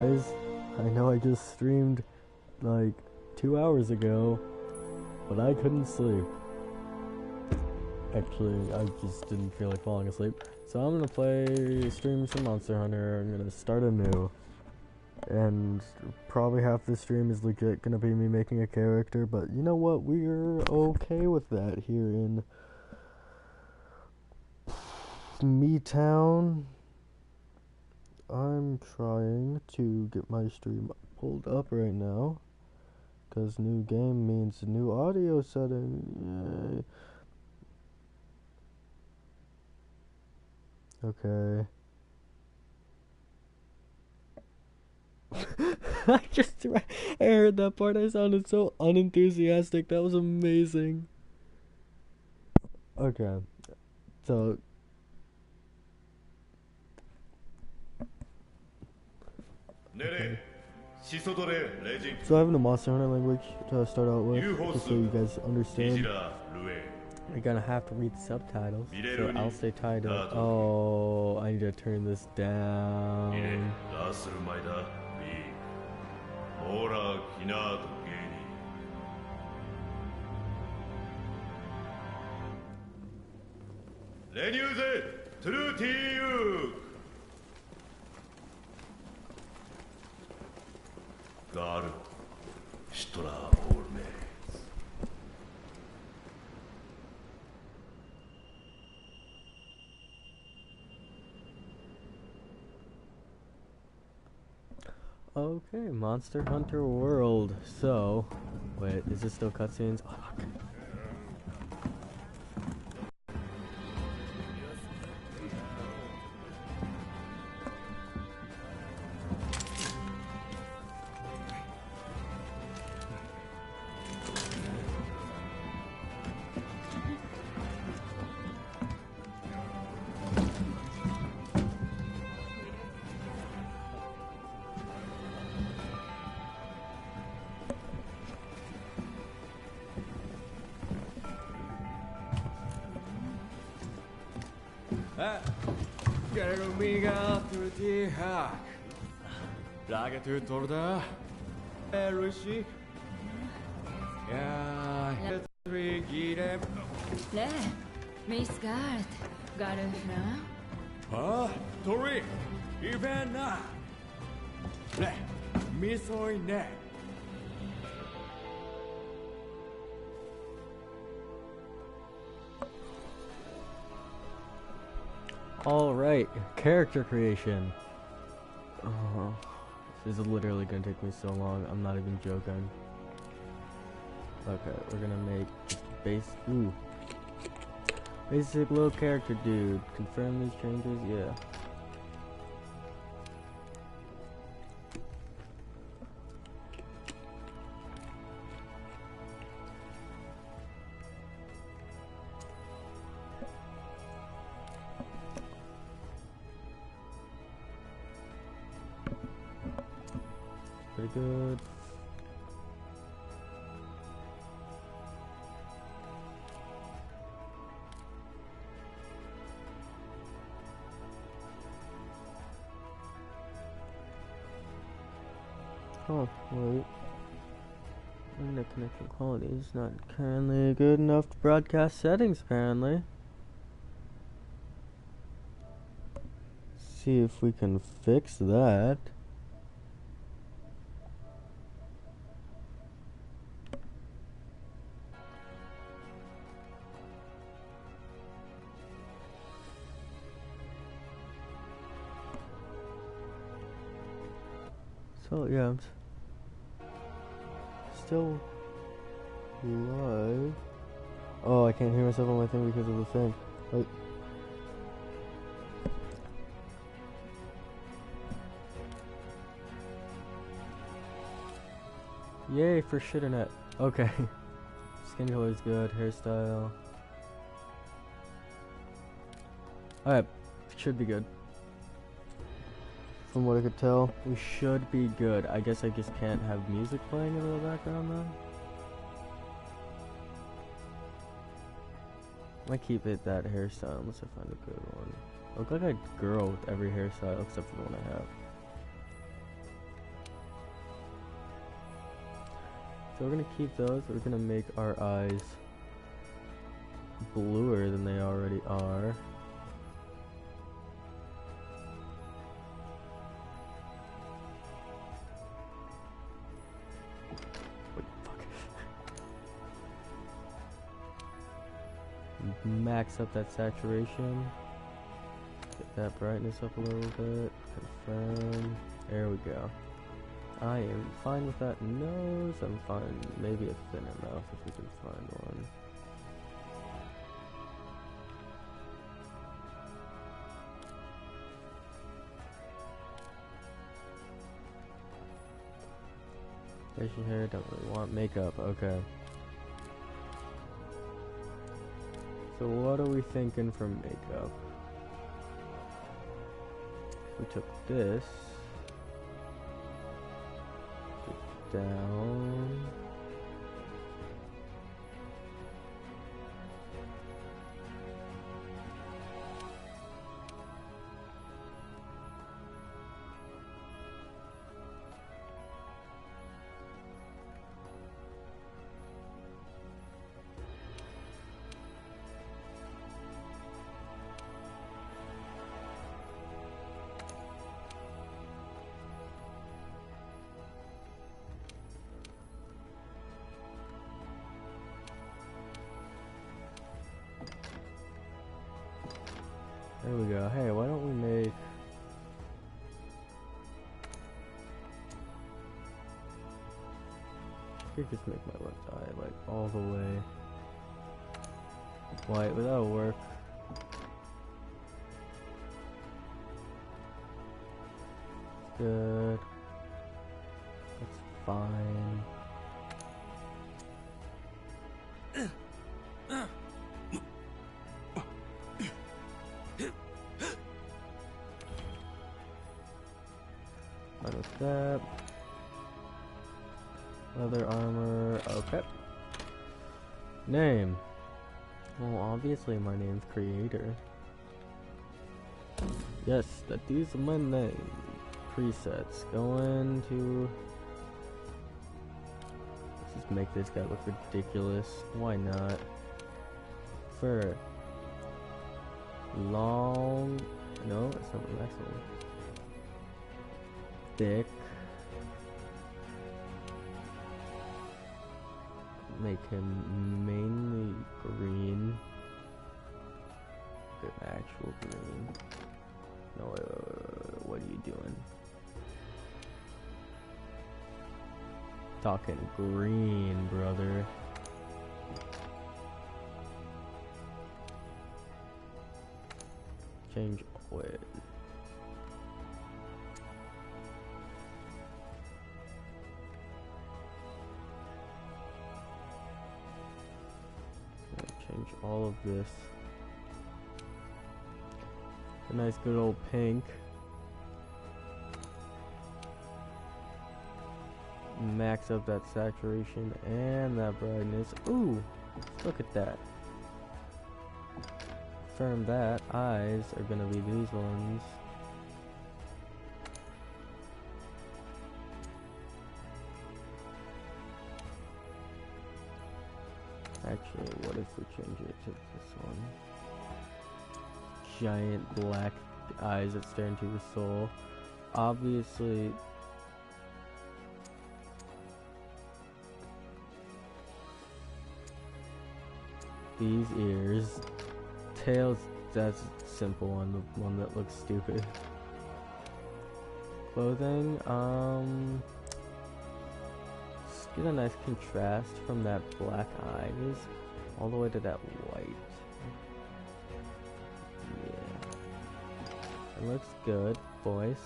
Guys, I know I just streamed like 2 hours ago, but I couldn't sleep. Actually, I just didn't feel like falling asleep. So I'm gonna stream some Monster Hunter. I'm gonna start anew. And probably half the stream is legit gonna be me making a character, but you know what? We're okay with that here in Me Town. I'm trying to get my stream pulled up right now, because new game means new audio setting. Yay. Okay. I heard that part. I sounded so unenthusiastic. That was amazing. Okay. So okay. So I have the Monster Hunter language to start out with, just so you guys understand. You're gonna have to read the subtitles, so I'll say title. Oh, I need to turn this down. Okay, Monster Hunter World. So, wait, is this still cutscenes? Oh, fuck. Alright, character creation. This is literally gonna take me so long, I'm not even joking. Okay, we're gonna make just basic little character dude. Confirm these changes, yeah. Pretty good. Oh, wait. Internet connection quality is not currently good enough to broadcast settings, apparently. See if we can fix that. So yeah, I'm still live. Oh, I can't hear myself on my thing because of the thing. Like, yay for shitternet. Okay. Skin color is good. Hairstyle. Alright, should be good. From what I could tell, we should be good. I guess I just can't have music playing in the background then. I might keep it that hairstyle unless I find a good one. I look like a girl with every hairstyle except for the one I have. So we're gonna keep those. We're gonna make our eyes bluer than they already are. Wait, fuck. Max up that saturation. Get that brightness up a little bit. Confirm. There we go. I am fine with that nose. I'm fine. Maybe a thinner mouth if we can find one. Facial hair, don't really want makeup. Okay. So what are we thinking for makeup? We took this down. There we go. Hey, why don't we make... I could just make my left eye like all the way white, but that'll work. Good. That's fine. Fine with that. Leather armor. Okay. Name. Well, obviously my name's Creator. Yes, that is my name. Presets. Go into... Let's just make this guy look ridiculous. Why not? Fur. Long... No, that's not the next one. Thick. Make him mainly green. Good, actual green. No, what are you doing? Talking green, brother. Change oil. Change all of this. A nice good old pink. Max up that saturation and that brightness. Ooh, look at that. Confirm that eyes are gonna be these ones. Actually, what if we change it to this one? Giant black eyes that stare into your soul. Obviously, these ears. Tails, that's simple one, the one that looks stupid. Clothing, just get a nice contrast from that black eyes all the way to that white. Yeah. It looks good, boys.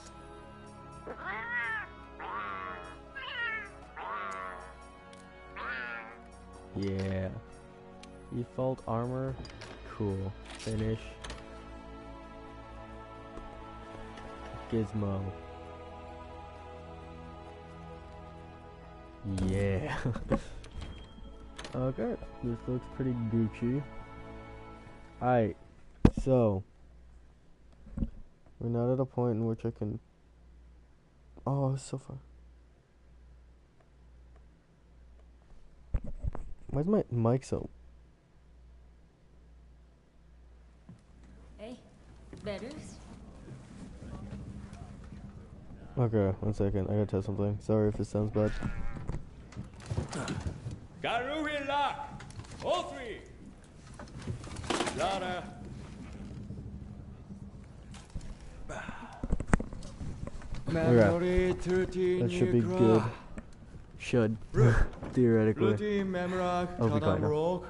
Yeah. Default armor, cool. Finish. Gizmo. Yeah. Okay, this looks pretty Gucci. Alright, so we're not at a point in which I can... Oh, it's so far. Why's my mic so? Hey, Berus. Okay, 1 second. I gotta test something. Sorry if it sounds bad. Garuhin lock! All three! Lara. Okay. That should be good. Should. Theoretically. I'll be fine now.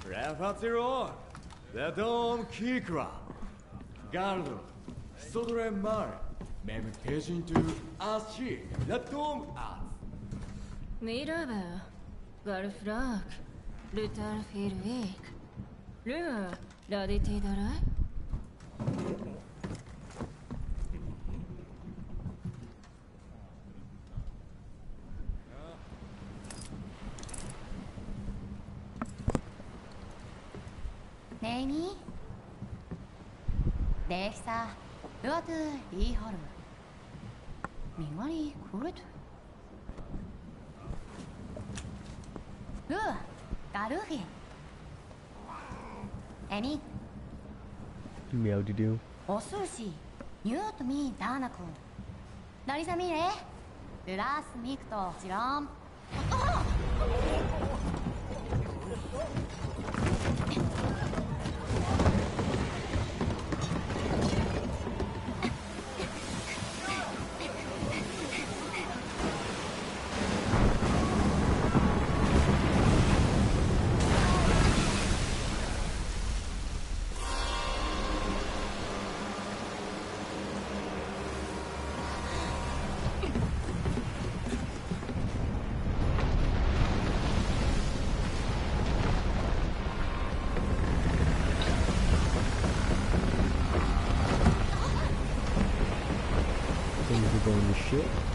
Rafatiro, Ledom Kikra, Gardo, Sodre Mar, Memcation to Ashi, Ledom As. Miraba, Garfrak, Lutar Firvik, Lua, Raditi Darai. 네이니 넥사 루아트 리허르 민원이 굿 루 가르히 에미 Meow-doo-doo. 오술시 뉴트미 다나쿠 나리사미레 르라스 미크토 지럼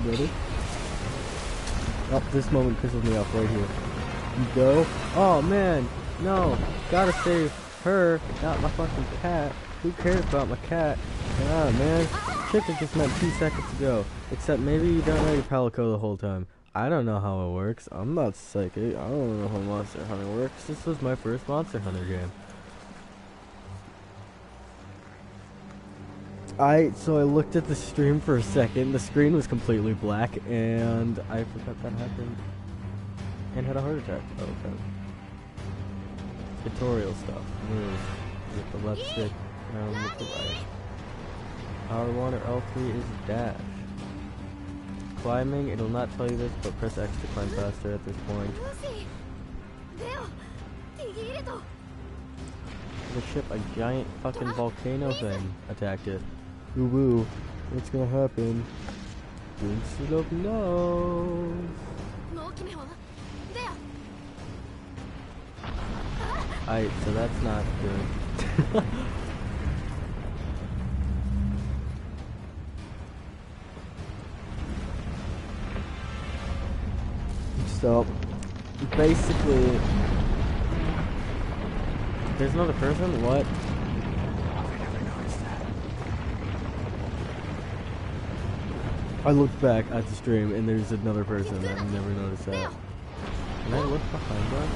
Ready? Oh, this moment pisses me off right here. You go. Oh man, no. Gotta save her, not my fucking cat. Who cares about my cat? Ah man, shit that just meant 2 seconds ago. Except maybe you don't know your Palico the whole time. I don't know how it works. I'm not psychic. I don't know how Monster Hunter works. This was my first Monster Hunter game. So I looked at the stream for a second, the screen was completely black, and I forgot that happened. And had a heart attack. Oh, okay. Tutorial stuff. Move with the left stick, and with the right. R1 or L3 is dash. Climbing, it'll not tell you this, but press X to climb faster at this point. The ship, a giant fucking volcano thing attacked it. Woo woo. What's gonna happen? Vincent of knows. Alright, so that's not good. So, basically, there's another person? What? I looked back at the stream and there's another person. I never noticed that. Can I look behind that?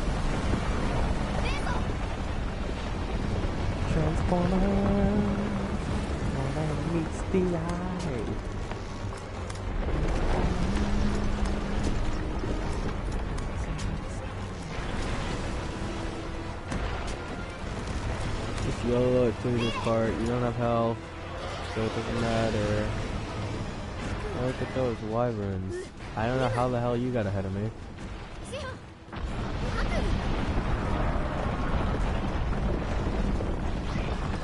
Transformer meets the eye. Just YOLO it through this part. You don't have health, so it doesn't matter. Look at those wyverns. I don't know how the hell you got ahead of me.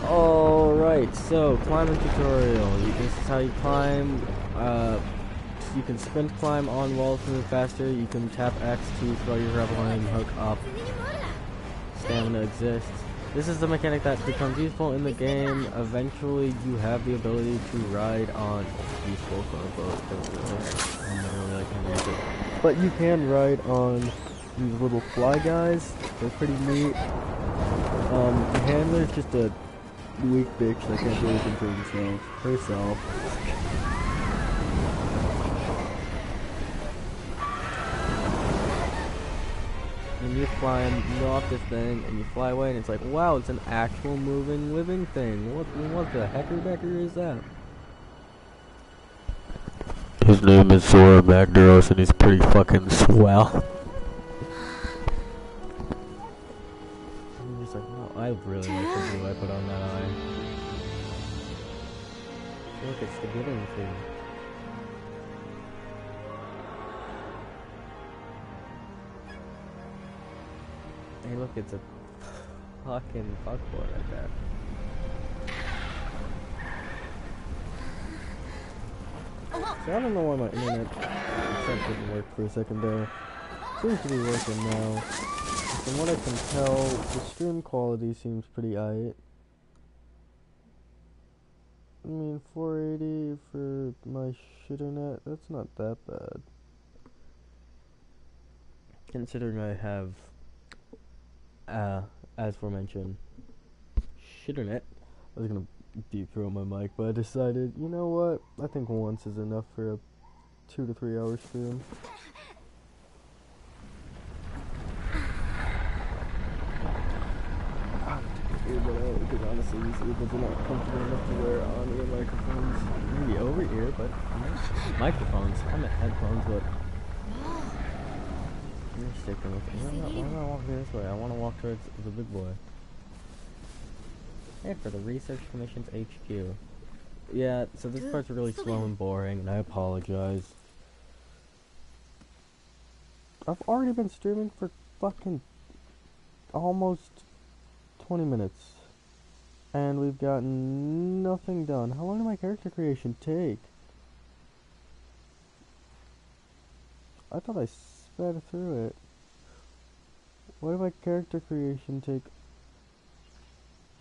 Alright, so climbing tutorial. This is how you climb. You can sprint climb on walls to move faster. You can tap X to throw your grappling hook up. Stamina exists. This is the mechanic that becomes useful in the game. Eventually, you have the ability to ride on useful, quote-unquote. But you can ride on these little fly guys. They're pretty neat. The handler's just a weak bitch that can't do anything for herself. and you're flying off this thing, and you fly away, and it's like, wow, it's an actual moving, living thing. What the hecker-decker is that? His name is Zora Magdaros, and he's pretty fucking swell. I'm just like, no, I really like the blue I put on that eye. Look, it's the giving thing. Hey, look, it's a fucking fuckboy right there. So I don't know why my internet except didn't work for a second there. Seems to be working now. From what I can tell, the stream quality seems pretty aight. I mean, 480 for my shitternet, that's not that bad. Considering I have, as aforementioned, shitternet. I was gonna deep throat my mic, but I decided, you know what? I think once is enough for a 2 to 3 hour stream. Because honestly, these earbuds are not comfortable enough to wear on ear microphones. Maybe over ear, but microphones. I'm at headphones, but I'm sticking with it. Why am I walking this way? I want to walk towards the big boy. Hey, for the Research Commission's HQ. Yeah, so this part's really slow and boring, and I apologize. I've already been streaming for fucking almost 20 minutes. And we've gotten nothing done. How long did my character creation take? I thought I sped through it. Why did my character creation take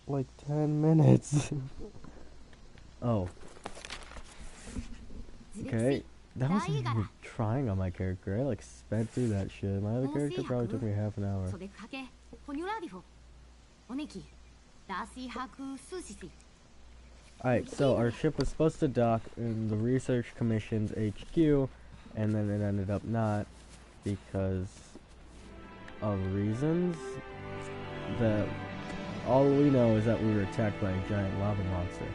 like 10 minutes? Oh. Okay. That wasn't even trying on my character. I like sped through that shit. My other character probably took me half an hour. Alright, so our ship was supposed to dock in the Research Commission's HQ, and then it ended up not because of reasons that all we know is that we were attacked by a giant lava monster.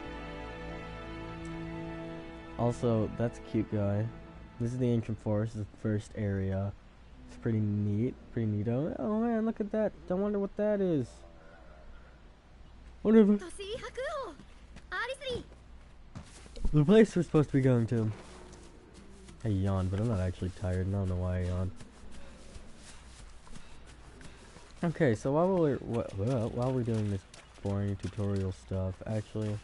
Also, that's a cute guy. This is the Ancient Forest, this is the first area. It's pretty neat, pretty neato. Oh man, look at that. I wonder what that is. Whatever. The place we're supposed to be going to. I yawned, but I'm not actually tired, and I don't know why I yawned. Okay, so while we're doing this boring tutorial stuff, actually,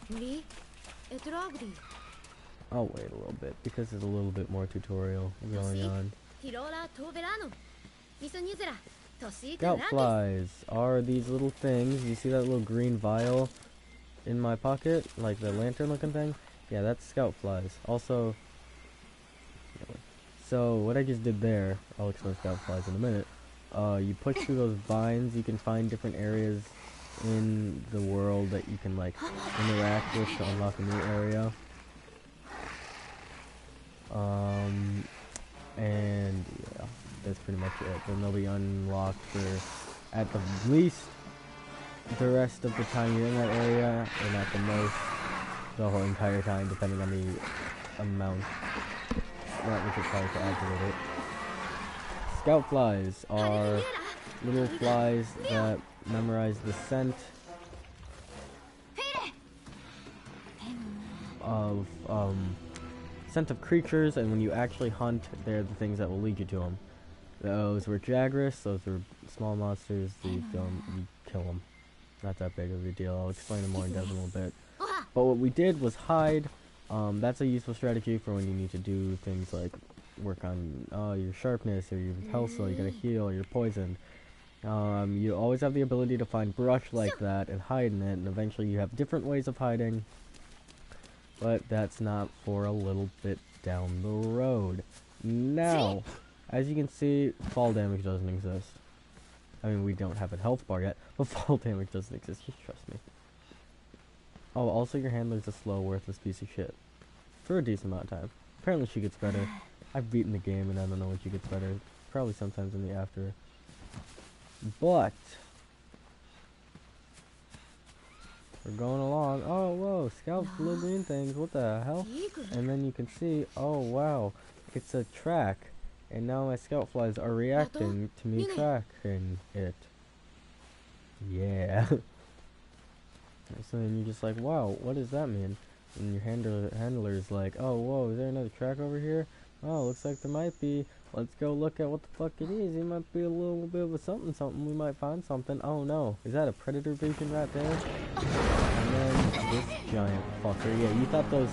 I'll wait a little bit because there's a little bit more tutorial going on. Scout flies are these little things. You see that little green vial in my pocket, like the lantern looking thing? Yeah, that's scout flies. Also, so what I just did there, I'll explain scout flies in a minute. You push through those vines, you can find different areas in the world that you can like interact with to unlock a new area. And yeah, that's pretty much it. Then they'll be unlocked for at the least the rest of the time you're in that area, and at the most the whole entire time, depending on the amount that which requires to activate it. Scout flies are little flies that memorize the scent of creatures, and when you actually hunt, they're the things that will lead you to them. Those were Jagras, those were small monsters, you kill them. Not that big of a deal, I'll explain them more in depth in a little bit. But what we did was hide. That's a useful strategy for when you need to do things like work on your sharpness, or your health, so you're gonna heal, or you're poisoned. You always have the ability to find brush like that and hide in it, and eventually you have different ways of hiding. But that's not for a little bit down the road. Now, as you can see, fall damage doesn't exist. I mean, we don't have a health bar yet, but fall damage doesn't exist, just trust me. Oh, also your handler's a slow, worthless piece of shit. For a decent amount of time. Apparently she gets better. I've beaten the game and I don't know when she gets better. Probably sometimes in the after. But we're going along. Oh, whoa, scouts, blue green things. What the hell? And then you can see, oh, wow, it's a track. And now my scout flies are reacting to me tracking it. Yeah. So then you're just like, wow, what does that mean? And your handler's like, oh, whoa, is there another track over here? Oh, looks like there might be. Let's go look at what the fuck it is. It might be a little bit of a something. We might find something. Oh no, is that a predator vision right there? And then this giant fucker. Yeah, you thought those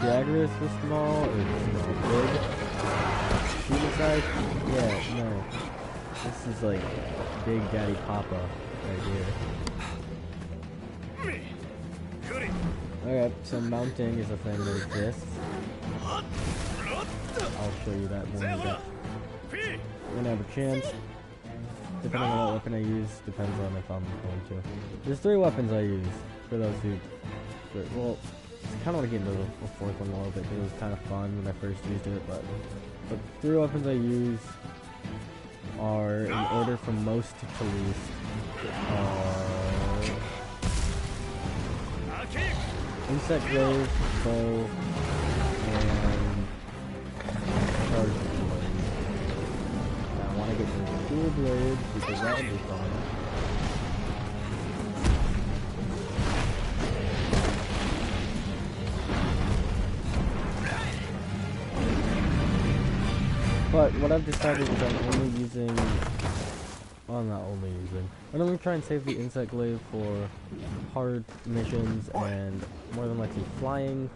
jaguars were small or big? Human size? Yeah, no. This is like Big Daddy Papa right here. Okay, so mounting is a thing that exists. I'll show you that when I have a chance. Depending on what weapon I use, depends on if I'm going to. There's 3 weapons I use for those who. Well, I kind of want to get into the 4th one a little bit because it was kind of fun when I first used it. But 3 weapons I use are in order from most to least. Insect Glaive, bow, and charge blade. I want to get some dual blades because that would be fun. But what I've decided is I'm only using. Well, I'm not only using. I'm going to try and save the Insect Glaive for hard missions and more than likely flying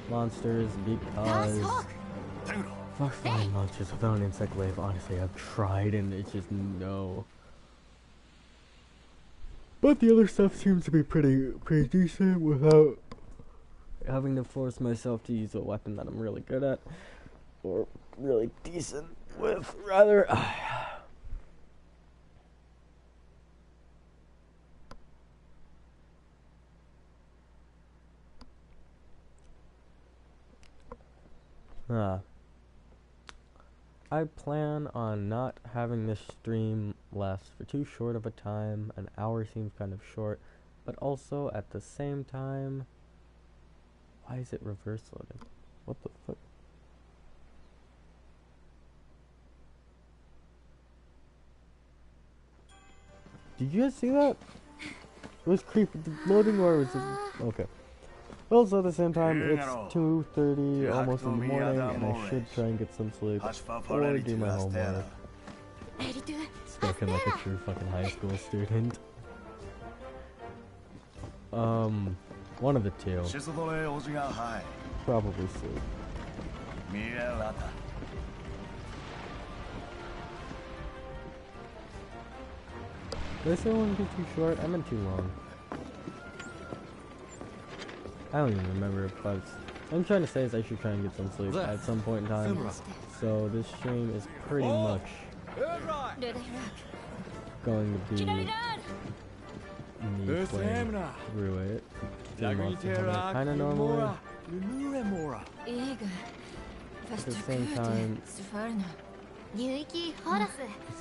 monsters because fuck flying monsters without an Insect Glaive. Honestly, I've tried and it's just no. But the other stuff seems to be pretty decent without having to force myself to use a weapon that I'm really good at or really decent with, rather. I plan on not having this stream last for too short of a time. An hour seems kind of short, but also at the same time, why is it reverse loading? What the fuck? Did you guys see that? It was creepy. The loading bar was just, okay. Also at the same time, it's 2:30, almost in the morning, and I should try and get some sleep or do my homework. Spoken like a true fucking high school student. One of the two. Probably sleep. Did I say I wouldn't be too short? I meant too long. I don't even remember if I was... What I'm trying to say is I should try and get some sleep at some point in time. So this stream is pretty much going to be me playing through it. Kind of normally. At the same time, this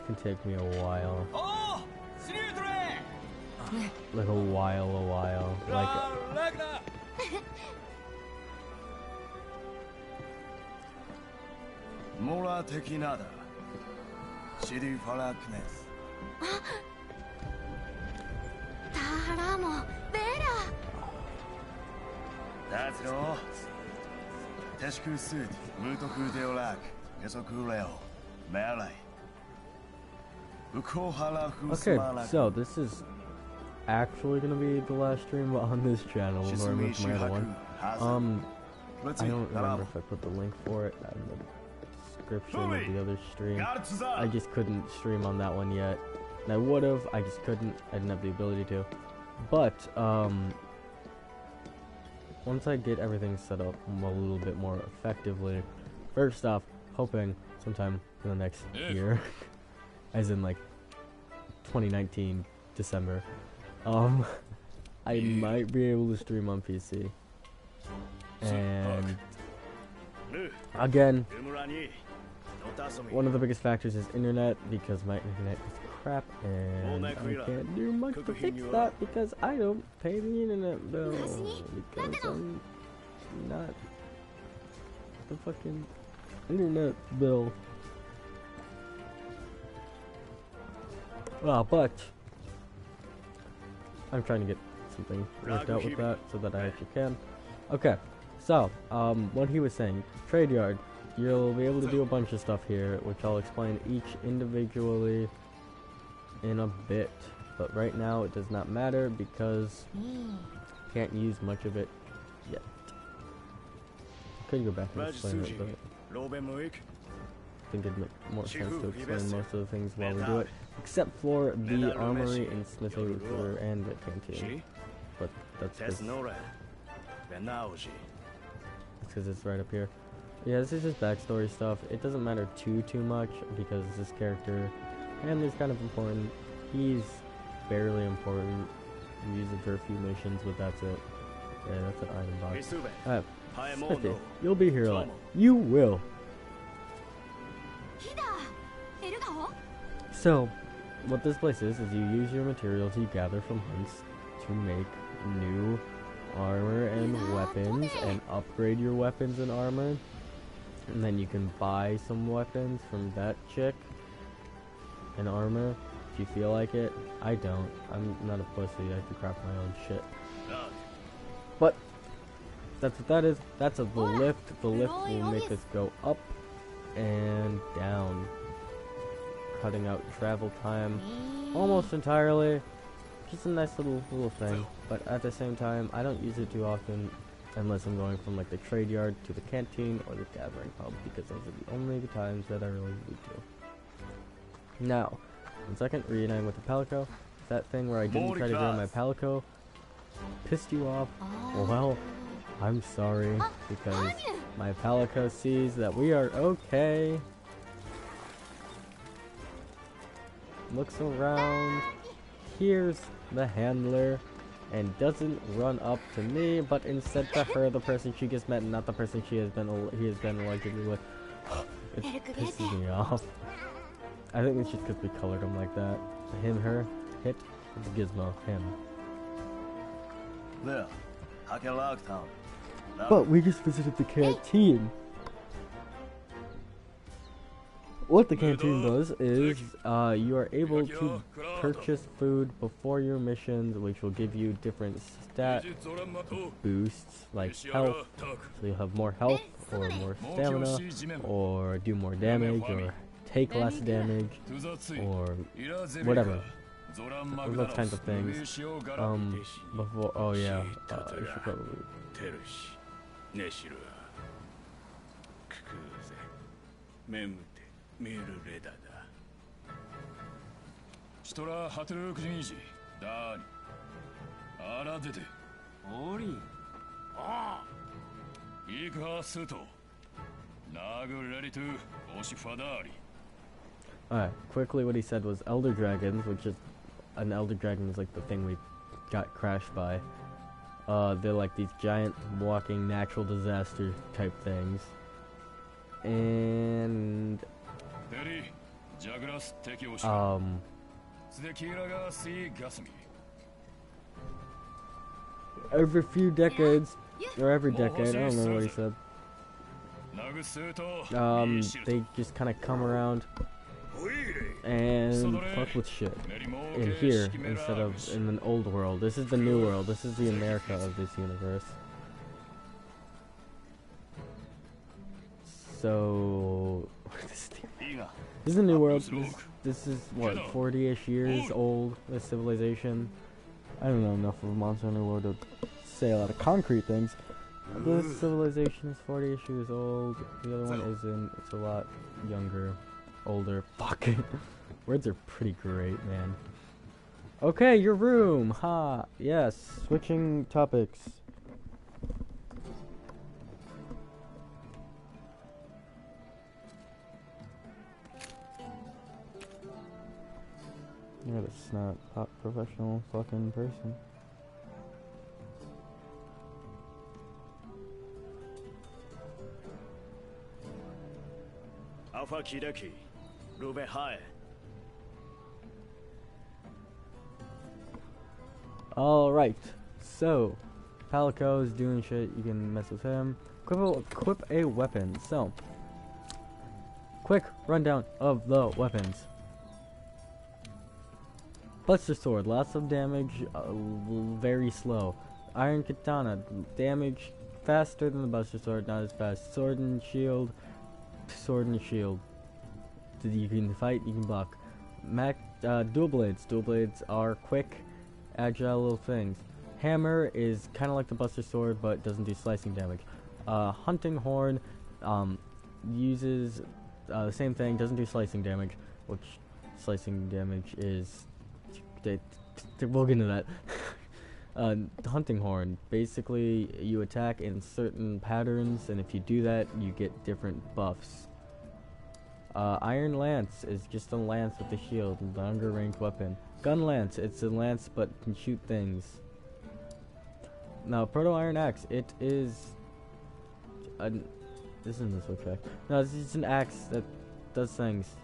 can take me a while. Like a while. Like... Mora Tekinada, Shiri Falakness. Taramo, Vera. That's all. Teshku Sud, Mutoku Deolak, Yesokureo, Malay. Okay, so this is actually gonna be the last stream on this channel before I move to my other one. I don't remember if I put the link for it in the description of the other stream. I just couldn't stream on that one yet. And I would have, I just couldn't. I didn't have the ability to. But once I get everything set up a little bit more effectively, first off, hoping sometime in the next year, as in like 2019 December, I might be able to stream on PC. And again, one of the biggest factors is internet, because my internet is crap, and I can't do much to fix that because I don't pay the internet bill, because I'm not the fucking internet bill. But I'm trying to get something worked out with that so that I actually can. Okay, so what he was saying, trade yard, you'll be able to do a bunch of stuff here, which I'll explain each individually in a bit, but right now it does not matter because can't use much of it yet. I could go back and explain it, but I think it'd make more sense to explain most of the things while we do it, except for the armory and smithing and the canteen. But that's because it's right up here. Yeah, this is just backstory stuff. It doesn't matter too much because this character, and he's kind of important. He's barely important. We use it for a few missions, but that's it. Yeah, that's an item box. Smithy, you'll be here a lot. You will. So, what this place is you use your materials you gather from hunts to make new armor and weapons and upgrade your weapons and armor. And then you can buy some weapons from that chick and armor if you feel like it. I don't. I'm not a pussy. I have to craft my own shit. But that's what that is. That's the lift. The lift will make us go up and down, cutting out travel time almost entirely. Just a nice little thing, but at the same time I don't use it too often unless I'm going from like the trade yard to the canteen or the gathering pub, because those are the only times that I really need to. Now, 1 second, reuniting with the Palico. That thing where I didn't try to grow my Palico pissed you off? Well, I'm sorry, because my Palico sees that we are okay. Looks around, hears the handler, and doesn't run up to me, but instead to her, the person she just met, and not the person he has been allegedly with. It pisses me off. I think it's just because we colored him like that. Him, her, hit, it's Gizmo, him. But we just visited the canteen. What the canteen does is you are able to purchase food before your missions, which will give you different stat boosts, like health, so you'll have more health, or more stamina, or do more damage, or take less damage, or whatever. Those kinds of things. Before, oh yeah, I should probably... メルレダだ。シトラハトルクジンジダーニアラデデオリあイクハストナグレリトオシファダーリ Alright, quickly what he said was Elder Dragons, which is an Elder Dragon is like the thing we got crashed by. They're like these giant walking natural disaster type things. And every few decades, or every decade, I don't remember what he said, they just kind of come around and fuck with shit in here instead of in an old world. This is the new world. This is the America of this universe. So this is the new world. This is what, 40-ish years old, this civilization. I don't know enough of Monster Hunter World to say a lot of concrete things. This civilization is 40-ish years old. The other one isn't. It's a lot younger, older. Fuck. Words are pretty great, man. Okay, your room. Ha. Yes. Switching topics. You're the snot hot professional fucking person. Alpha Kidaki, Rube High. Alright, so Palico is doing shit. You can mess with him. Equip a weapon. So, quick rundown of the weapons. Buster Sword, lots of damage, very slow. Iron Katana, damage faster than the Buster Sword, not as fast. Sword and shield. You can fight, you can block. Dual blades. Dual blades are quick, agile little things. Hammer is kind of like the Buster Sword, but doesn't do slicing damage. Hunting Horn uses the same thing, doesn't do slicing damage, which slicing damage is... we'll get into that. Hunting Horn, basically you attack in certain patterns, and if you do that, you get different buffs. Iron Lance is just a lance with a shield, longer range weapon. Gun Lance, it's a lance but can shoot things. Now, Proto Iron Axe, it is this isn't the switch axe. No, this is an axe that does things.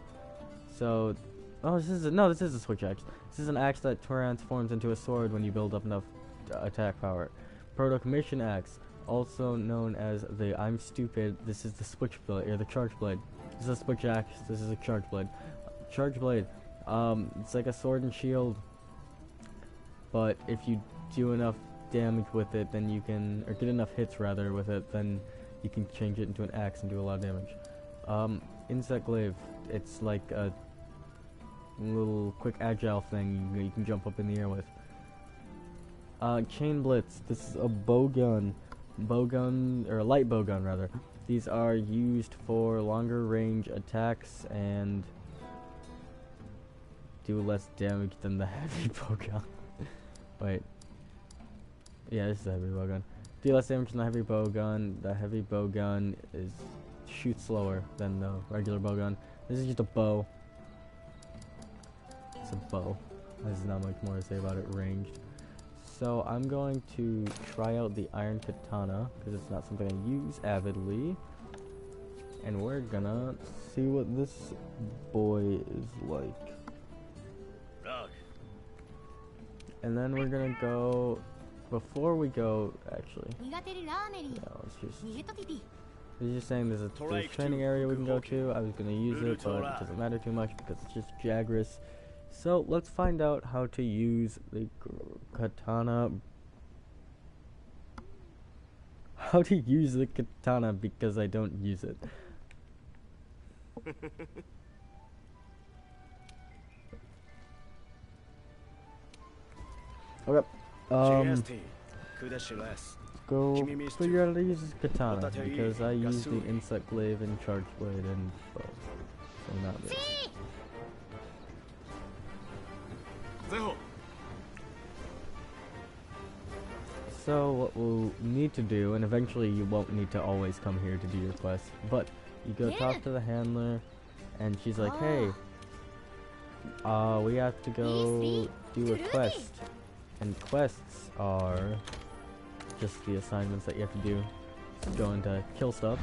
So, this is a switch axe. This is an axe that transforms into a sword when you build up enough attack power. Proto Commission Axe, also known as the I'm Stupid. This is the switchblade or the charge blade. This is a switch axe. This is a charge blade. Charge blade. It's like a sword and shield, but if you do enough damage with it, then you can, or get enough hits rather with it, then you can change it into an axe and do a lot of damage. Insect Glaive. It's like a little quick agile thing you can jump up in the air with. Chain Blitz. This is a bowgun, or a light bowgun rather. These are used for longer range attacks and do less damage than the heavy bowgun. Wait. Yeah, this is a heavy bowgun. Do less damage than the heavy bowgun. The heavy bowgun shoots slower than the regular bowgun. This is just a bow. It's a bow. There's not much more to say about it ranged. So I'm going to try out the Iron Katana, because it's not something I use avidly. And we're gonna see what this boy is like. And then we're gonna go, before we go, actually, yeah, he's just saying there's a training area we can go to. I was gonna use it, but it doesn't matter too much because it's just Jagras. So let's find out how to use the katana. How to use the katana, because I don't use it. Okay. Go figure out how to use this katana, because I use the insect glaive and charge blade and bow. So not this. So what we'll need to do, and eventually you won't need to always come here to do your quest, but you go talk to the handler, and she's like, hey, we have to go do a quest. And quests are just the assignments that you have to do. Going to kill stuff.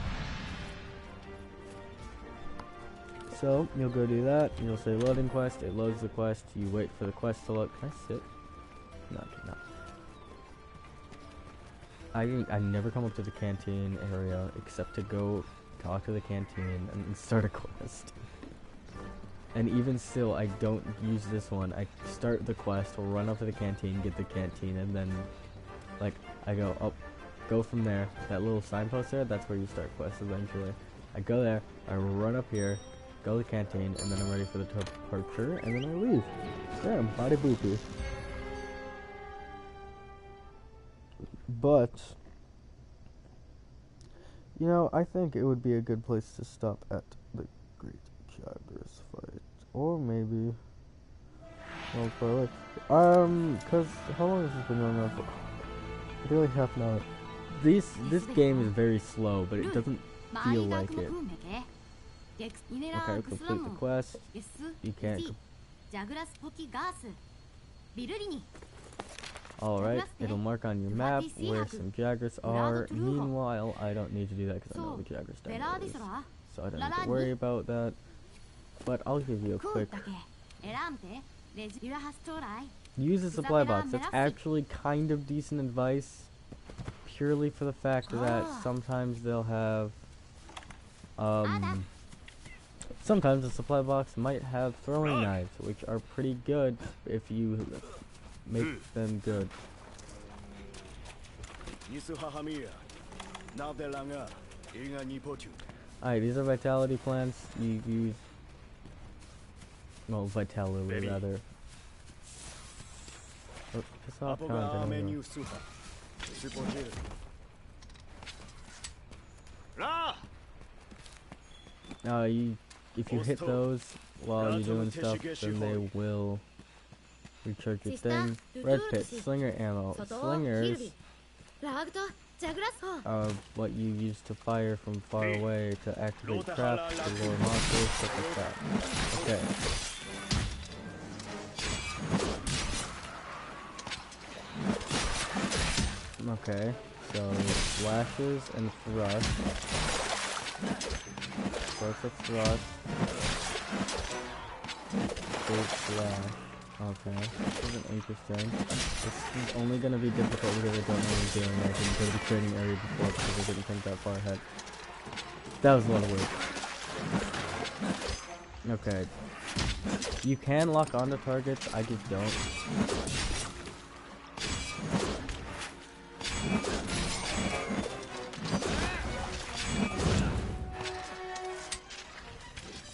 So you'll go do that, and you'll say loading quest. It loads the quest. You wait for the quest to load. Can I sit? No, I cannot. I never come up to the canteen area except to go talk to the canteen and start a quest. And even still, I don't use this one. I start the quest, run up to the canteen, get the canteen, and then, like, I go up, go from there. That little signpost there, that's where you start quests eventually. I go there, I run up here, go to the canteen, and then I'm ready for the departure, and then I leave. Damn, body boopy. But, you know, I think it would be a good place to stop at the Great Jagras fight. Or maybe, well, far away. Cause how long has this been going on for? Nearly half an hour. This game is very slow, but it doesn't feel like it. Okay, complete the quest. You can't. Alright, it'll mark on your map where some Jagras are. Meanwhile, I don't need to do that because I know the Jagras down is, so I don't need to worry about that. But I'll give you a quick Use a supply box. That's actually kind of decent advice, purely for the fact that sometimes they'll have, sometimes the supply box might have throwing knives, which are pretty good if you make them good. Alright, these are vitality plants. You use, well, vitality rather. Oh, piss off, if you hit those while you're doing stuff, then they will recharge your thing. Red pit, slinger ammo. Slingers are what you use to fire from far away to activate traps, to lure monsters, stuff like that. Okay. Okay, so flashes and thrust. First a thrust. Big flash. Okay, this isn't interesting. This is only gonna be difficult because I don't know what I'm doing. I didn't go to the training area before because I didn't think that far ahead. That was a lot of work. Okay. You can lock onto targets, I just don't.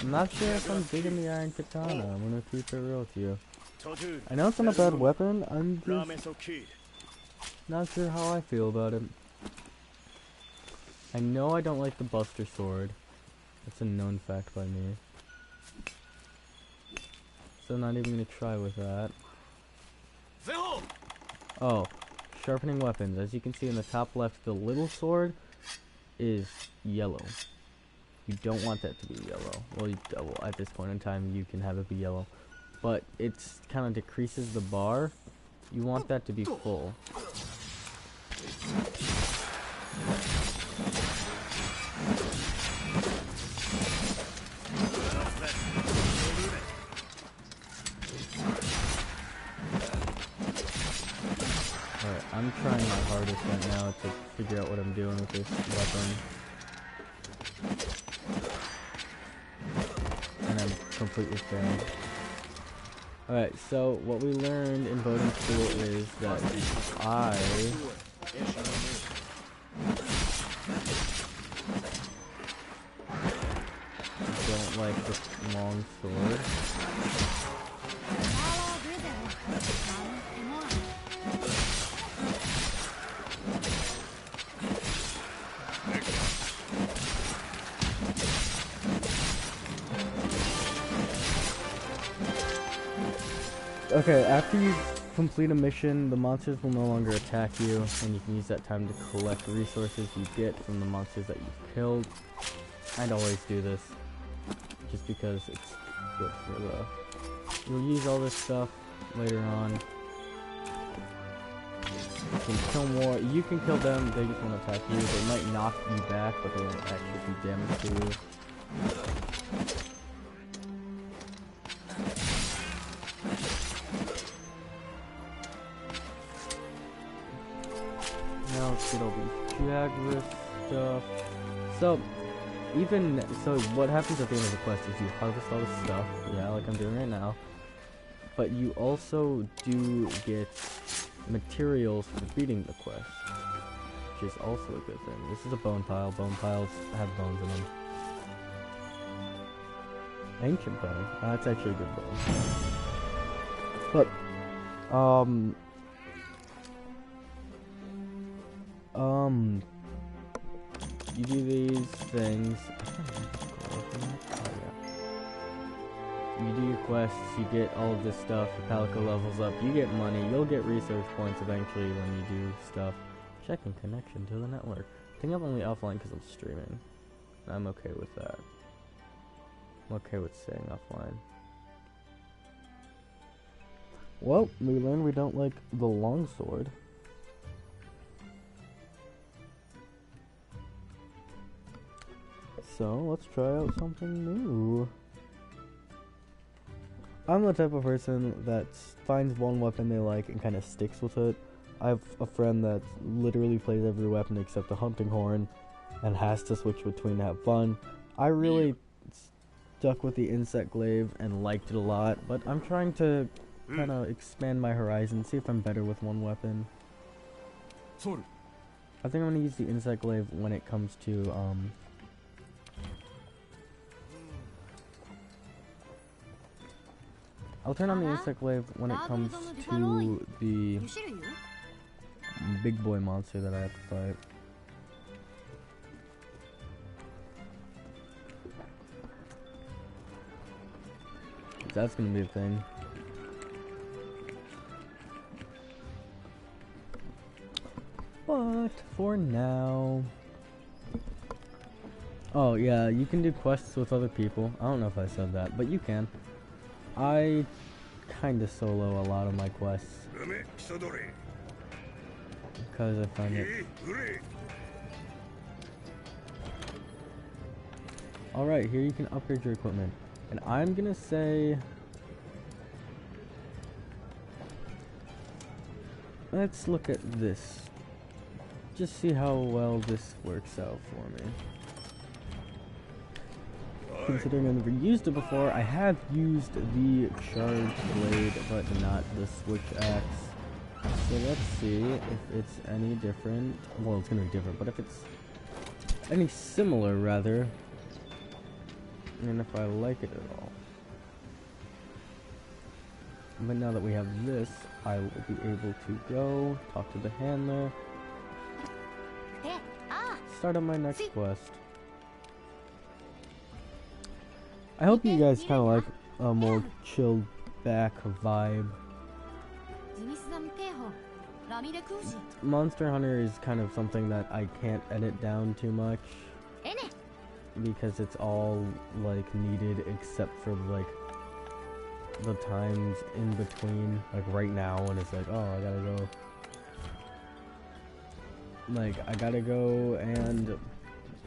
I'm not sure if I'm digging the iron katana. I'm gonna keep it real with you. I know it's not a bad weapon, I'm just not sure how I feel about it. I know I don't like the Buster Sword. That's a known fact by me. So I'm not even gonna try with that. Oh, sharpening weapons. As you can see in the top left, the little sword is yellow. You don't want that to be yellow. Well, at this point in time, you can have it be yellow. But it's kind of decreases the bar. You want that to be full. Alright, I'm trying my hardest right now to figure out what I'm doing with this weapon. And I'm completely failing. Alright, so what we learned in boating school is that I don't like the long sword. Okay, after you complete a mission, the monsters will no longer attack you, and you can use that time to collect resources you get from the monsters that you've killed. I'd always do this, just because it's good for the... You'll use all this stuff later on. You can kill more. You can kill them, they just won't attack you. They might knock you back, but they won't actually do damage to you. Now let's get all these Jagras stuff. So what happens at the end of the quest is you harvest all this stuff, yeah, like I'm doing right now. But you also do get materials for beating the quest, which is also a good thing. This is a bone pile. Bone piles have bones in them. Ancient bone. That's actually a good bone. But, you do these things. You do your quests, you get all of this stuff, your Palico levels up, you get money, you'll get research points eventually when you do stuff. Checking connection to the network. I think I'm only offline because I'm streaming. I'm okay with that. I'm okay with staying offline. Well, we learned we don't like the longsword. So, let's try out something new. I'm the type of person that finds one weapon they like and kind of sticks with it. I have a friend that literally plays every weapon except the hunting horn and has to switch between to have fun. I really stuck with the insect glaive and liked it a lot, but I'm trying to kind of expand my horizon, see if I'm better with one weapon. I think I'm gonna use the insect glaive when it comes to I'll turn on the insect glaive when it comes to the big boy monster that I have to fight. That's gonna be a thing. But for now, oh yeah, you can do quests with other people. I don't know if I said that, but you can. I kinda solo a lot of my quests because I find it. Alright, here you can upgrade your equipment. And I'm gonna say, let's look at this. Just see how well this works out for me. Considering I've never used it before, I have used the charged blade, but not the switch axe. So let's see if it's any different. Well, it's gonna be different, but if it's any similar, rather. And if I like it at all. But now that we have this, I will be able to go talk to the handler. Start on my next quest. I hope you guys kind of like a more chilled back vibe. Monster Hunter is kind of something that I can't edit down too much because it's all like needed except for like the times in between, like right now when it's like, oh, I gotta go. Like, I gotta go and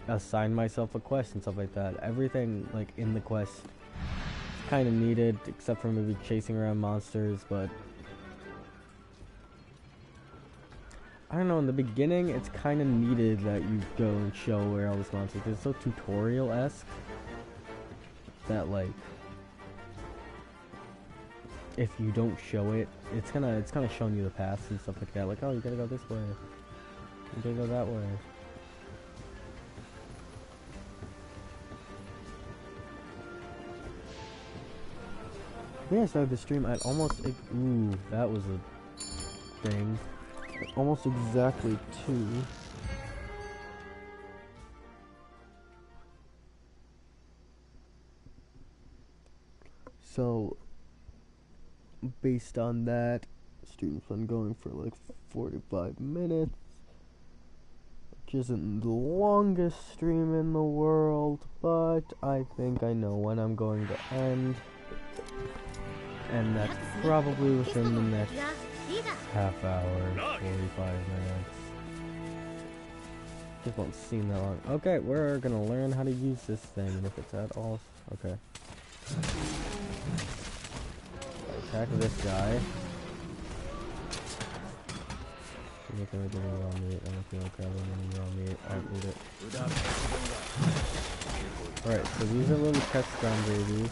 assign myself a quest and stuff like that. Everything, like, in the quest is kind of needed, except for maybe chasing around monsters, but I don't know, in the beginning, it's kind of needed that you go and show where all this monsters is. It's so tutorial-esque that, like, if you don't show it, it's kind of showing you the paths and stuff like that. Like, oh, you gotta go this way. You gotta go that way. When I started the stream, I'd almost... Ooh, that was a thing. Almost exactly 2. So, based on that, stream's been going for like 45 minutes. Which isn't the longest stream in the world, but I think I know when I'm going to end. And that's probably within the next half hour, 45 minutes. Just won't seem that long. Okay, we're gonna learn how to use this thing, and if it's at all... Okay. Attack this guy. Look at everything around me. I don't feel like grabbing any raw meat. I don't need it. Alright, so these are little test ground babies.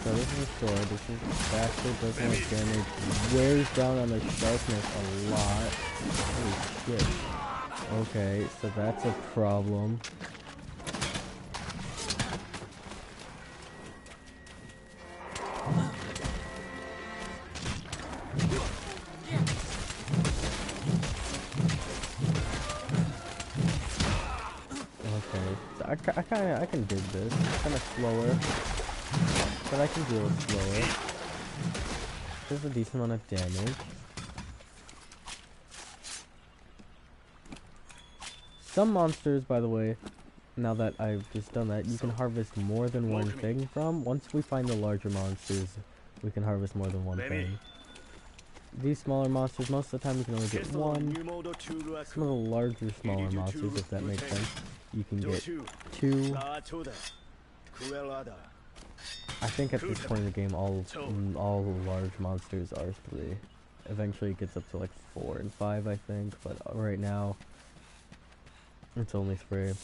So this is a sword. This is faster, doesn't like damage. Wears down on the sharpness a lot. Holy shit. Okay, so that's a problem. I can dig this. It's kind of slower, but I can deal with slower. There's a decent amount of damage. Some monsters, by the way, now that I've just done that, you can harvest more than one thing from. Once we find the larger monsters, we can harvest more than one thing. These smaller monsters, most of the time you can only get one. Some of the larger, smaller monsters, if that makes sense, you can get 2. I think at this point in the game, all large monsters are 3. Eventually it gets up to like 4 and 5, I think, but right now it's only 3.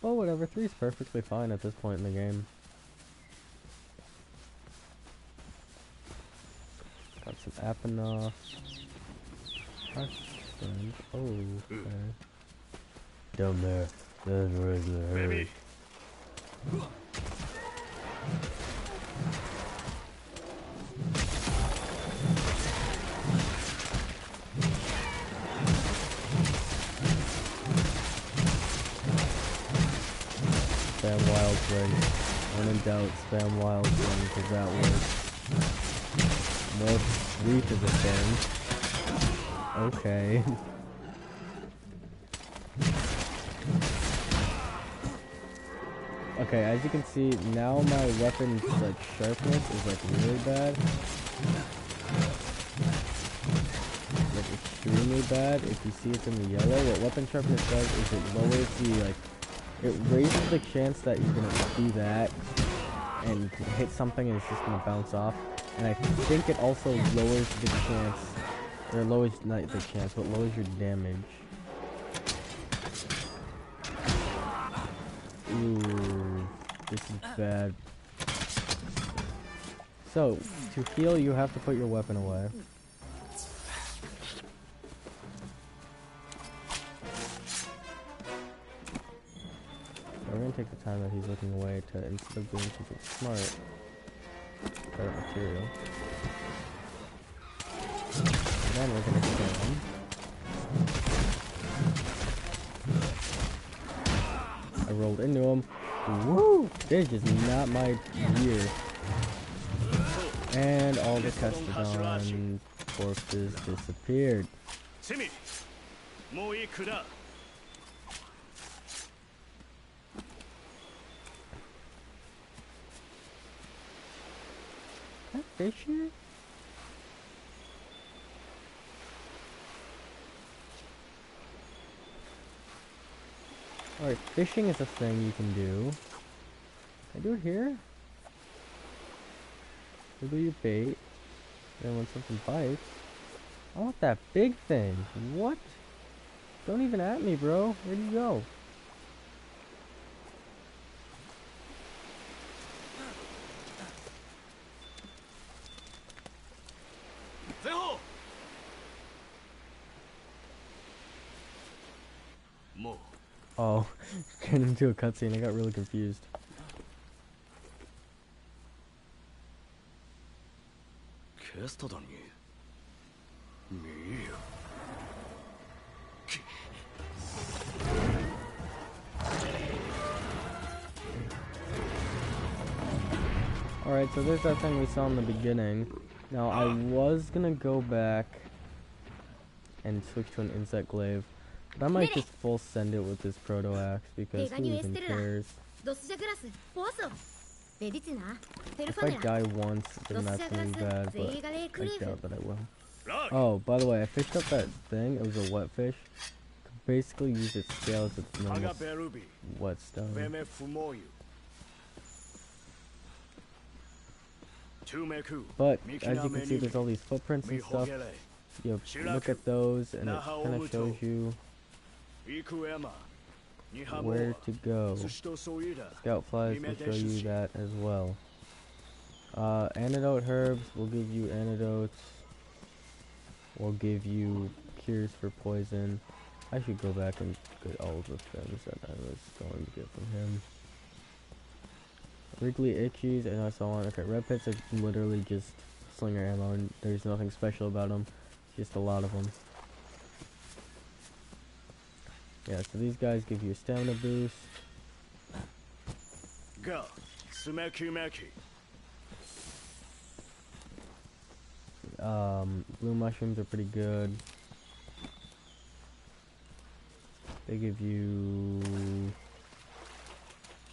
Well, whatever, 3 is perfectly fine at this point in the game. Got some Apanoth. Oh, okay. Down there, there's a regular herd. Spam Wild Swing. When in doubt, spam Wild Swing, because that works. More sweet is a thing. Okay. Okay, as you can see, now my weapon's like sharpness is like really bad. Like extremely bad. If you see it's in the yellow, what weapon sharpness does is it lowers the it raises the chance that you're gonna do that and hit something and it's just gonna bounce off. And I think it also lowers the chance, or lowers not the chance, but lowers your damage. Ooh, this is bad. So, to heal, you have to put your weapon away. We're gonna take the time that he's looking away to, instead of doing something smart, try that material. And then we're gonna kill him. I rolled into him. Woo! This is not my year. And all the Kestodon corpses disappeared. Is that fish here? Alright, fishing is a thing you can do. Can I do it here? Wiggle your bait. Then when something bites. I want that big thing. What? Don't even at me, bro. Where'd you go? Oh, turned into a cutscene. I got really confused. Alright, so there's that thing we saw in the beginning. Now, I was gonna go back and switch to an insect glaive. But I might just full send it with this proto axe because who even cares? If I die once, then that's really bad, but I doubt that I will. Oh, by the way, I fished up that thing. It was a wet fish. Could basically use its scale as its normal whetstone. But as you can see, there's all these footprints and stuff. You look at those, and it kind of shows you where to go. Scout flies will show you that as well. Antidote herbs will give you antidotes. Will give you cures for poison. I should go back and get all the things that I was going to get from him. Wriggly Itchies, and I saw one. Okay, red pits are literally just slinger ammo, and there's nothing special about them. Just a lot of them. Yeah, so these guys give you a stamina boost. Go, Sumeki. Blue mushrooms are pretty good. They give you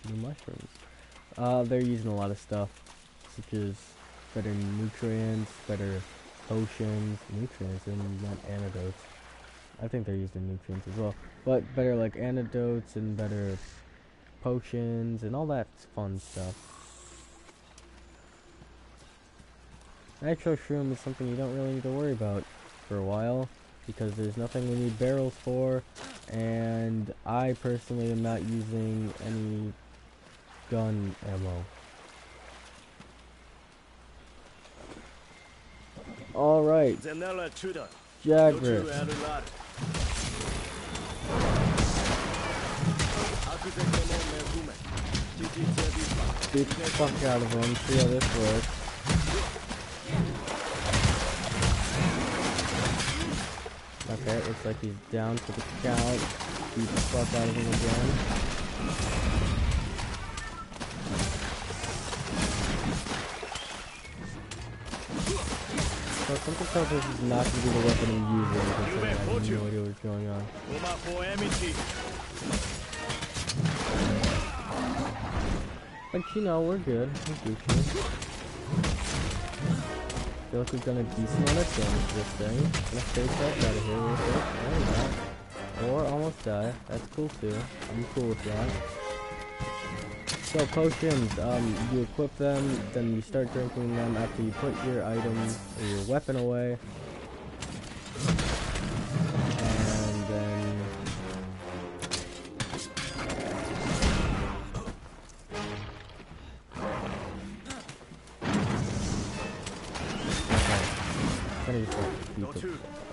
blue mushrooms. They're using a lot of stuff, such as better nutrients, better potions, nutrients, and not antidotes. I think they're used in nutrients as well. But better like antidotes and better potions and all that fun stuff. Nitro Shroom is something you don't really need to worry about for a while, because there's nothing we need barrels for, and I personally am not using any gun ammo. Alright, Jagras. Beat the fuck out of him, see how this works. Okay, looks like he's down for the count. Beat the fuck out of him again. So something tells us this is not going to be the weapon I'm using, because I have no idea what's going on. But you know, we're good. We're Gucci. Feel like we've done a decent amount of damage to this thing. Gonna face that out of here real quick. Or not. Or almost die. That's cool too. I'm cool with that. So potions, you equip them, then you start drinking them after you put your item or your weapon away. And then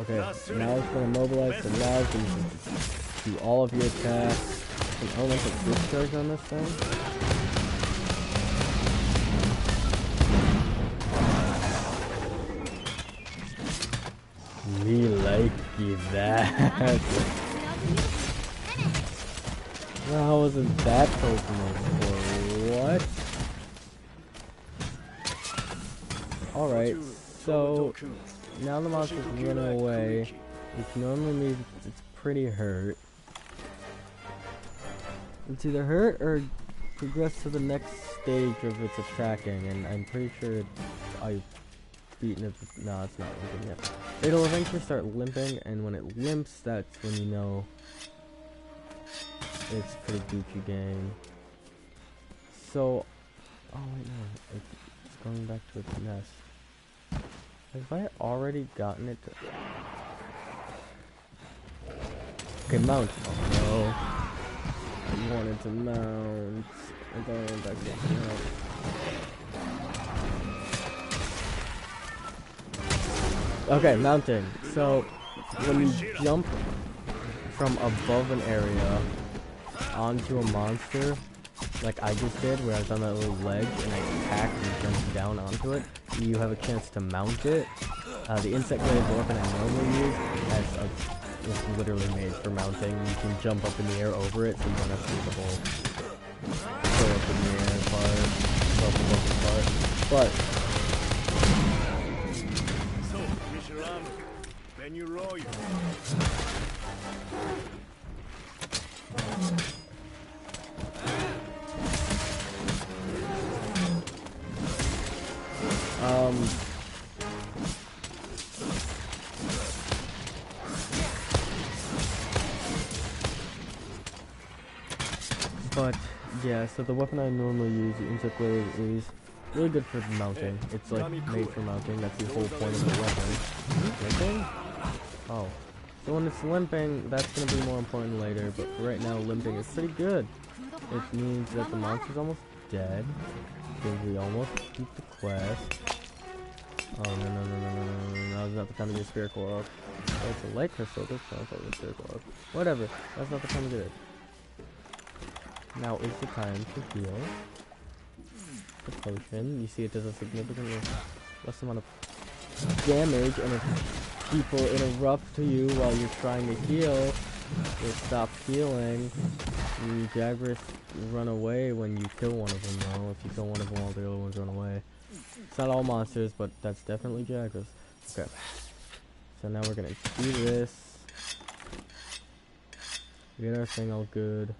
okay, now it's going to mobilize, so now you can do all of your attacks. An elemental discharge on this thing. Me like that. Well, how wasn't that Pokemon for? What? Alright, so now the monster's running away, which normally means it's pretty hurt. It's either hurt or progress to the next stage of its attacking, and I'm pretty sure I've beaten it. No, it's not limping yet. It'll eventually start limping, and when it limps, that's when you know it's pretty Gucci game. So, oh wait, no, it's going back to its nest. Have I already gotten it to... Okay, mount. Oh no. I wanted to mount. I'm going back to mount. Okay, mounting. So, when you jump from above an area onto a monster, like I just did, where I was on that little ledge and I attacked and jumped down onto it, you have a chance to mount it. The insect blade weapon I normally use it's literally made for mounting. You can jump up in the air over it, so you don't have to do the whole go up in the air part, up above the part. But then you roll your but yeah, so the weapon I normally use, the insect blade, is really good for mounting. It's like made for mounting. That's the whole point of the weapon. Limping? Oh. So when it's limping, that's going to be more important later, but for right now, limping is pretty good. It means that the monster's almost dead, because we almost beat the quest. Oh, no, now's not the time to get a Spirit Core up. Oh, it's a light crystal, this sounds like a Spirit Core up. Whatever, that's not the time to get it. Now is the time to heal the potion. You see it does a significantly less amount of damage, and if people interrupt to you while you're trying to heal, they stop healing. The Jagras run away when you kill one of them, though. If you kill one of them, all the other ones run away. It's not all monsters, but that's definitely Jagras. Okay. So now we're gonna do this. Get our thing all good.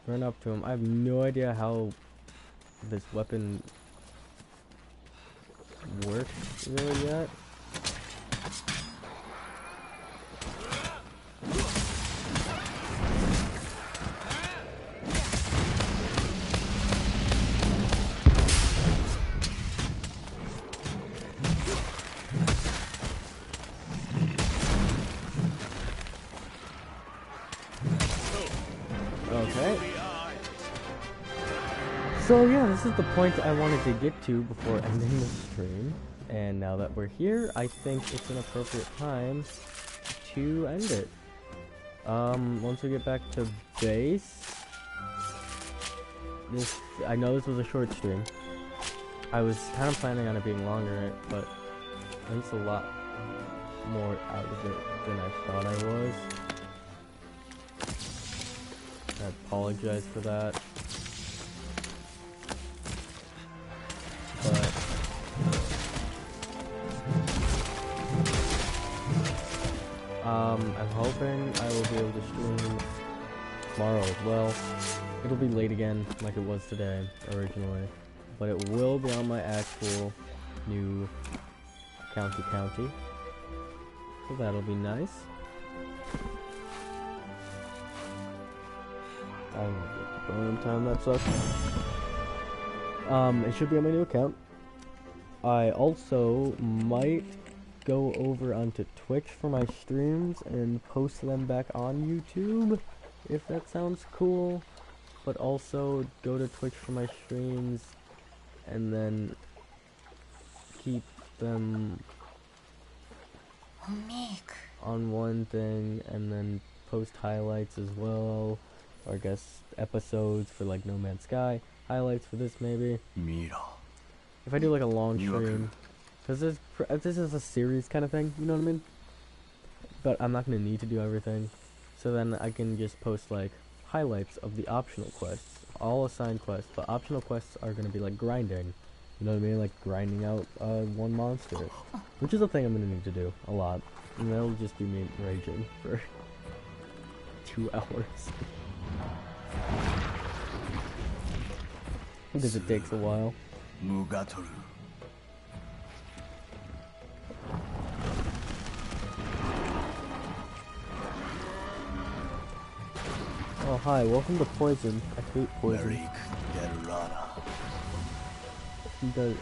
Run up to him. I have no idea how this weapon works really yet. So yeah, this is the point I wanted to get to before ending the stream. And now that we're here, I think it's an appropriate time to end it. Once we get back to base, I know this was a short stream. I was kind of planning on it being longer, but there's a lot more out of it than I thought I was. I apologize for that. But I'm hoping I will be able to stream tomorrow as well. It'll be late again, like it was today originally, but it will be on my actual new county, so that'll be nice. I don't know, going time, that sucks. It should be on my new account. I also might go over onto Twitch for my streams and post them back on YouTube, if that sounds cool. But also go to Twitch for my streams and then keep them on one thing and then post highlights as well, or I guess episodes for like No Man's Sky, highlights for this maybe. If I do like a long stream, because this is a series kind of thing, you know what I mean? But I'm not going to need to do everything, so then I can just post like highlights of the optional quests, all assigned quests, but optional quests are going to be like grinding, you know what I mean, like grinding out one monster, which is a thing I'm going to need to do a lot, and that'll just be me raging for 2 hours. Because it takes a while. Oh hi, welcome to Poison. I hate Poison.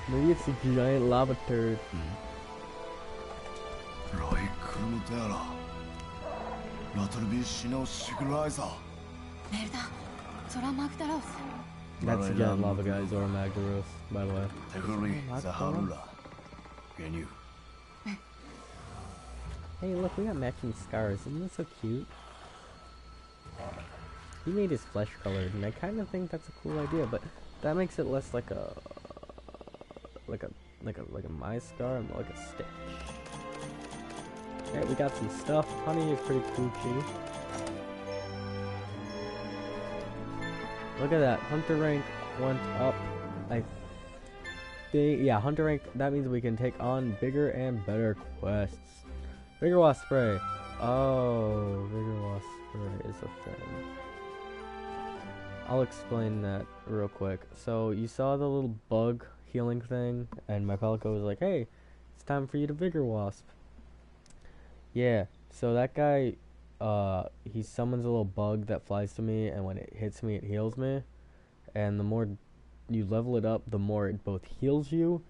Maybe it's a giant lava turd. That's a giant lava guy, Zora Magdaros, by the way. Hey look, we got matching scars, isn't that so cute? He made his flesh colored, and I kind of think that's a cool idea, but that makes it less like a my scar and more like a Stitch. Alright, we got some stuff. Honey is pretty coochie. Look at that, hunter rank went up. I think, yeah, hunter rank, that means we can take on bigger and better quests. Vigor Wasp spray. Oh, Vigor Wasp spray is a thing. I'll explain that real quick. So you saw the little bug healing thing, and my Palico was like, hey, it's time for you to Vigor Wasp. Yeah, so that guy, he summons a little bug that flies to me, and when it hits me, it heals me. And the more you level it up, the more it both heals you,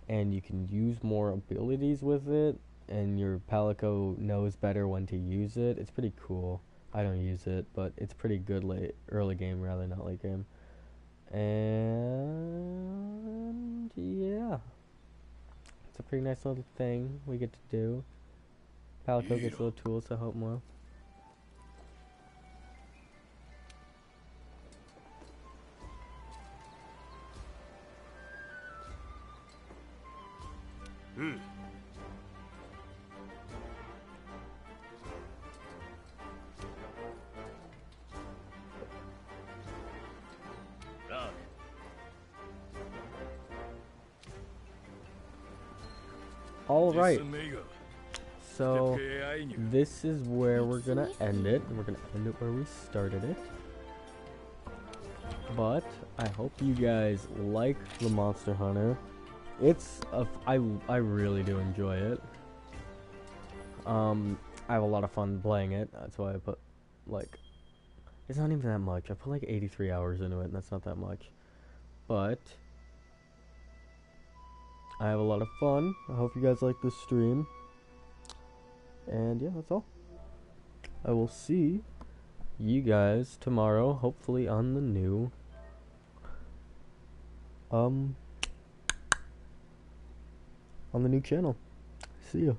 and you can use more abilities with it, and your Palico knows better when to use it. It's pretty cool. I don't use it, but it's pretty good early game rather, not late game. And yeah, it's a pretty nice little thing we get to do. Palico gets little tools to help more. Alright, so this is where we're gonna end it. We're gonna end it where we started it. But I hope you guys like the Monster Hunter. I really do enjoy it. I have a lot of fun playing it. That's why I put like, it's not even that much. I put like 83 hours into it, and that's not that much. But I have a lot of fun. I hope you guys like this stream. And yeah, that's all. I will see you guys tomorrow, hopefully on the new on the new channel. See ya.